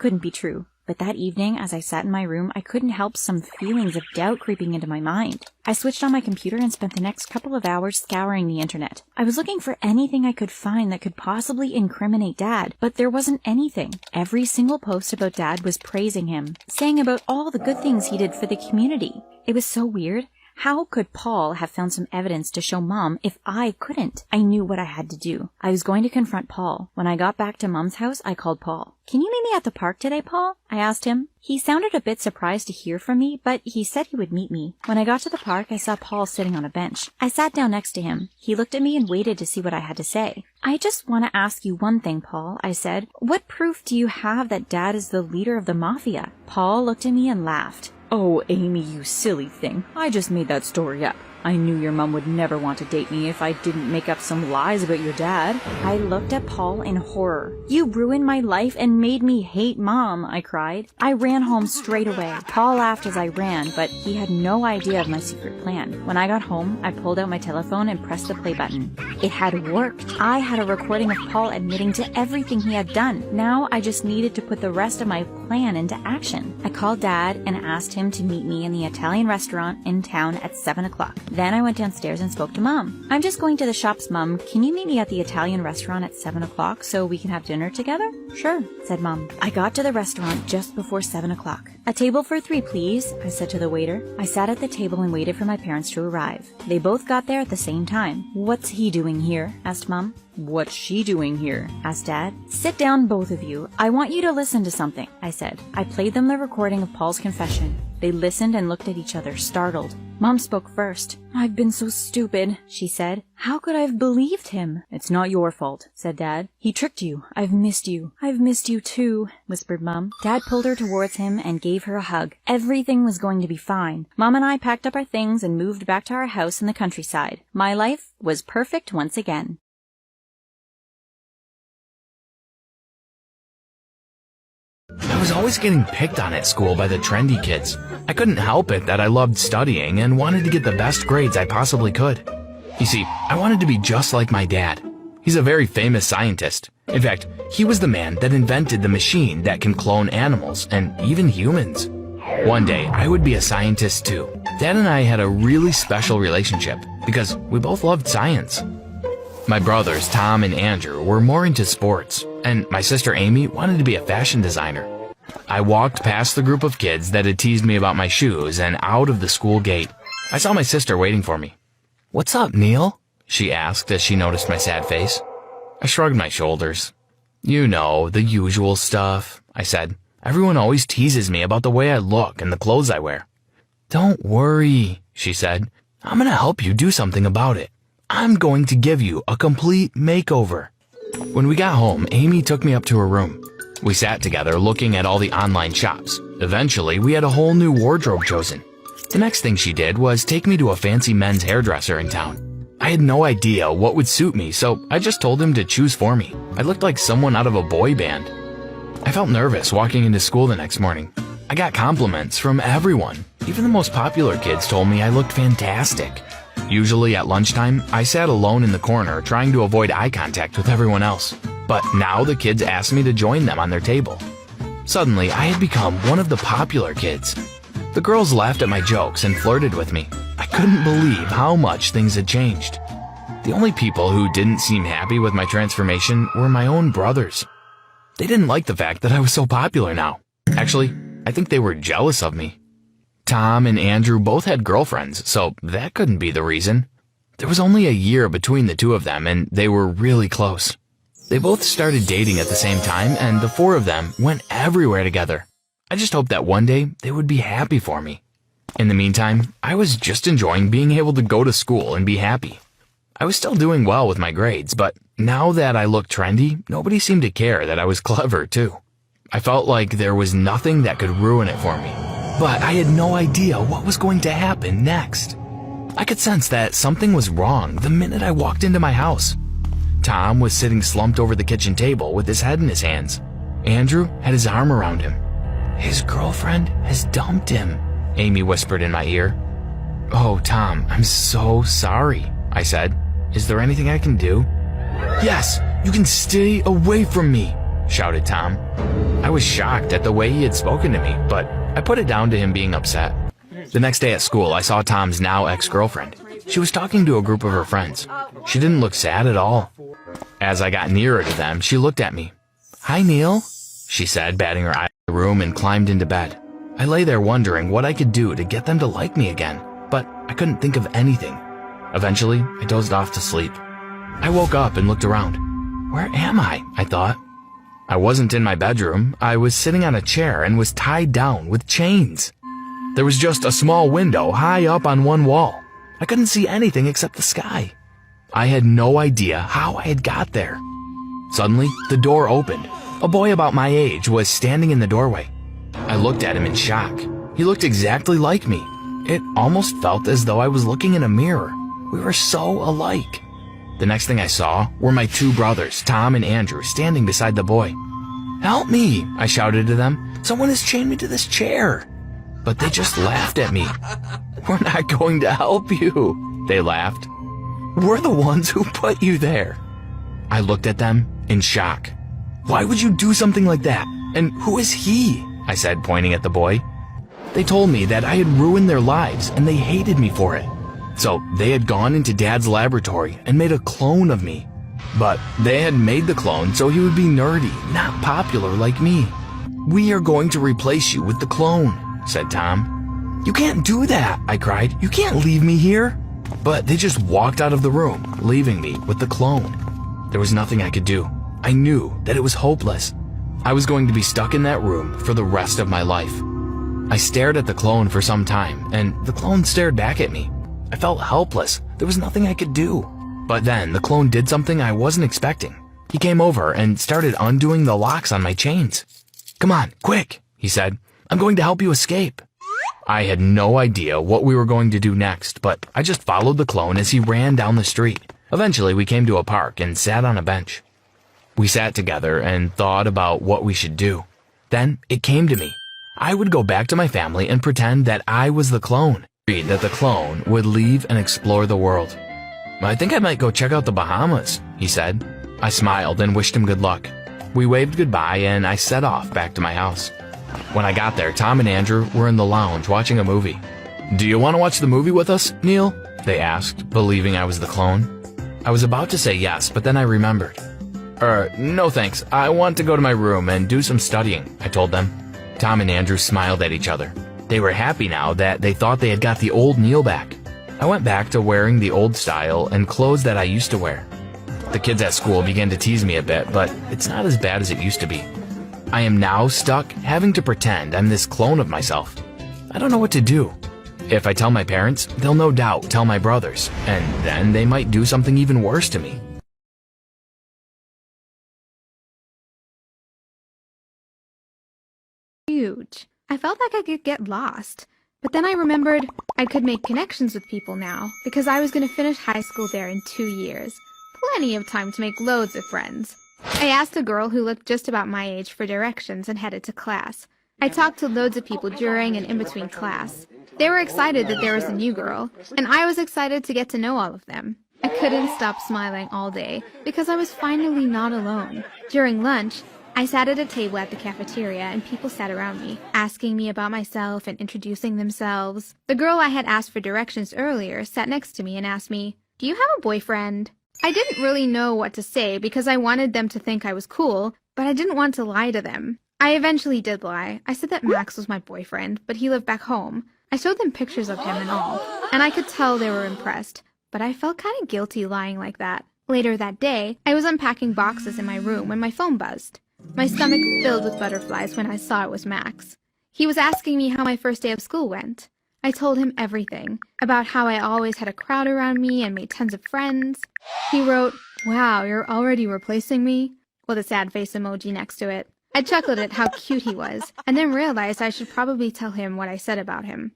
couldn't be true. But that evening, as I sat in my room, I couldn't help some feelings of doubt creeping into my mind. I switched on my computer and spent the next couple of hours scouring the internet. I was looking for anything I could find that could possibly incriminate Dad, but there wasn't anything. Every single post about Dad was praising him, saying about all the good things he did for the community. It was so weird. How could Paul have found some evidence to show Mom if I couldn't? I knew what I had to do. I was going to confront Paul. When I got back to Mom's house, I called Paul. "Can you meet me at the park today, Paul?" I asked him. He sounded a bit surprised to hear from me, but he said he would meet me. When I got to the park, I saw Paul sitting on a bench. I sat down next to him. He looked at me and waited to see what I had to say. "I just want to ask you one thing, Paul," I said. "What proof do you have that Dad is the leader of the mafia?" Paul looked at me and laughed. "Oh, Amy, you silly thing. I just made that story up. I knew your mom would never want to date me if I didn't make up some lies about your dad." I looked at Paul in horror. "You ruined my life and made me hate Mom," I cried. I ran home straight away. Paul laughed as I ran, but he had no idea of my secret plan. When I got home, I pulled out my telephone and pressed the play button. It had worked. I had a recording of Paul admitting to everything he had done. Now I just needed to put the rest of my plan into action. I called Dad and asked him to meet me in the Italian restaurant in town at 7 o'clock. Then I went downstairs and spoke to Mom. "I'm just going to the shops, Mom. Can you meet me at the Italian restaurant at 7 o'clock so we can have dinner together?" "Sure," said Mom. I got to the restaurant just before 7 o'clock. "A table for 3, please," I said to the waiter. I sat at the table and waited for my parents to arrive. They both got there at the same time. "What's he doing here?" asked Mom. "What's she doing here?" asked Dad. "Sit down, both of you. I want you to listen to something," I said. I played them the recording of Paul's confession. They listened and looked at each other, startled. Mom spoke first. "I've been so stupid," she said. "How could I have believed him?" "It's not your fault," said Dad. "He tricked you. I've missed you." "I've missed you too," whispered Mom. Dad pulled her towards him and gave her a hug. Everything was going to be fine. Mom and I packed up our things and moved back to our house in the countryside. My life was perfect once again. I was always getting picked on at school by the trendy kids. I couldn't help it that I loved studying and wanted to get the best grades I possibly could. You see, I wanted to be just like my dad. He's a very famous scientist. In fact, he was the man that invented the machine that can clone animals and even humans. One day, I would be a scientist too. Dad and I had a really special relationship because we both loved science. My brothers, Tom and Andrew, were more into sports, and my sister Amy wanted to be a fashion designer. I walked past the group of kids that had teased me about my shoes and out of the school gate. I saw my sister waiting for me. "What's up, Neil?" she asked as she noticed my sad face. I shrugged my shoulders. "You know, the usual stuff," I said. "Everyone always teases me about the way I look and the clothes I wear." "Don't worry," she said. "I'm going to help you do something about it. I'm going to give you a complete makeover." When we got home, Amy took me up to her room. We sat together looking at all the online shops. Eventually, we had a whole new wardrobe chosen. The next thing she did was take me to a fancy men's hairdresser in town. I had no idea what would suit me, so I just told him to choose for me. I looked like someone out of a boy band. I felt nervous walking into school the next morning. I got compliments from everyone. Even the most popular kids told me I looked fantastic. Usually at lunchtime, I sat alone in the corner trying to avoid eye contact with everyone else. But now the kids asked me to join them on their table. Suddenly, I had become one of the popular kids. The girls laughed at my jokes and flirted with me. I couldn't believe how much things had changed. The only people who didn't seem happy with my transformation were my own brothers. They didn't like the fact that I was so popular now. Actually, I think they were jealous of me. Tom and Andrew both had girlfriends, so that couldn't be the reason. There was only a year between the two of them, and they were really close. They both started dating at the same time, and the four of them went everywhere together. I just hoped that one day they would be happy for me. In the meantime, I was just enjoying being able to go to school and be happy. I was still doing well with my grades, but now that I looked trendy, nobody seemed to care that I was clever too. I felt like there was nothing that could ruin it for me. But I had no idea what was going to happen next. I could sense that something was wrong the minute I walked into my house. Tom was sitting slumped over the kitchen table with his head in his hands. Andrew had his arm around him. "His girlfriend has dumped him," Amy whispered in my ear. "Oh, Tom, I'm so sorry," I said. "Is there anything I can do?" "Yes, you can stay away from me," shouted Tom. I was shocked at the way he had spoken to me, but I put it down to him being upset. The next day at school, I saw Tom's now ex-girlfriend. She was talking to a group of her friends. She didn't look sad at all. As I got nearer to them, she looked at me. "Hi, Neil," she said, batting her eye at the room, and climbed into bed. I lay there wondering what I could do to get them to like me again, but I couldn't think of anything. Eventually, I dozed off to sleep. I woke up and looked around. Where am I thought. I wasn't in my bedroom. I was sitting on a chair and was tied down with chains. There was just a small window high up on one wall. I couldn't see anything except the sky. I had no idea how I had got there. Suddenly, the door opened. A boy about my age was standing in the doorway. I looked at him in shock. He looked exactly like me. It almost felt as though I was looking in a mirror. We were so alike. The next thing I saw were my two brothers, Tom and Andrew, standing beside the boy. "Help me," I shouted to them. "Someone has chained me to this chair." But they just laughed at me. "We're not going to help you," they laughed. "We're the ones who put you there." I looked at them in shock. "Why would you do something like that? And who is he?" I said, pointing at the boy. They told me that I had ruined their lives and they hated me for it. So they had gone into Dad's laboratory and made a clone of me. But they had made the clone so he would be nerdy, not popular like me. "We are going to replace you with the clone," said Tom. "You can't do that," I cried. "You can't leave me here." But they just walked out of the room, leaving me with the clone. There was nothing I could do. I knew that it was hopeless. I was going to be stuck in that room for the rest of my life. I stared at the clone for some time, and the clone stared back at me. I felt helpless. There was nothing I could do. But then the clone did something I wasn't expecting. He came over and started undoing the locks on my chains. "Come on, quick," he said. "I'm going to help you escape." I had no idea what we were going to do next, but I just followed the clone as he ran down the street. Eventually, we came to a park and sat on a bench. We sat together and thought about what we should do. Then it came to me. I would go back to my family and pretend that I was the clone. That the clone would leave and explore the world. "I think I might go check out the Bahamas," he said. I smiled and wished him good luck. We waved goodbye and I set off back to my house. When I got there, Tom and Andrew were in the lounge watching a movie. "Do you want to watch the movie with us, Neil?" they asked, believing I was the clone. I was about to say yes, but then I remembered. No thanks. I want to go to my room and do some studying," I told them. Tom and Andrew smiled at each other. They were happy now that they thought they had got the old Neil back. I went back to wearing the old style and clothes that I used to wear. The kids at school began to tease me a bit, but it's not as bad as it used to be. I am now stuck having to pretend I'm this clone of myself. I don't know what to do. If I tell my parents, they'll no doubt tell my brothers, and then they might do something even worse to me. Huge. I felt like I could get lost. But then I remembered I could make connections with people now because I was going to finish high school there in 2 years. Plenty of time to make loads of friends. I asked a girl who looked just about my age for directions and headed to class. I talked to loads of people during and in between class. They were excited that there was a new girl, and I was excited to get to know all of them. I couldn't stop smiling all day because I was finally not alone. During lunch, I sat at a table at the cafeteria and people sat around me, asking me about myself and introducing themselves. The girl I had asked for directions earlier sat next to me and asked me, "Do you have a boyfriend?" I didn't really know what to say because I wanted them to think I was cool, but I didn't want to lie to them. I eventually did lie. I said that Max was my boyfriend, but he lived back home. I showed them pictures of him and all, and I could tell they were impressed, but I felt kind of guilty lying like that. Later that day, I was unpacking boxes in my room when my phone buzzed. My stomach filled with butterflies when I saw it was Max. He was asking me how my first day of school went. I told him everything, about how I always had a crowd around me and made tons of friends. He wrote, "Wow, you're already replacing me?" with a sad face emoji next to it. I chuckled at how cute he was, and then realized I should probably tell him what I said about him.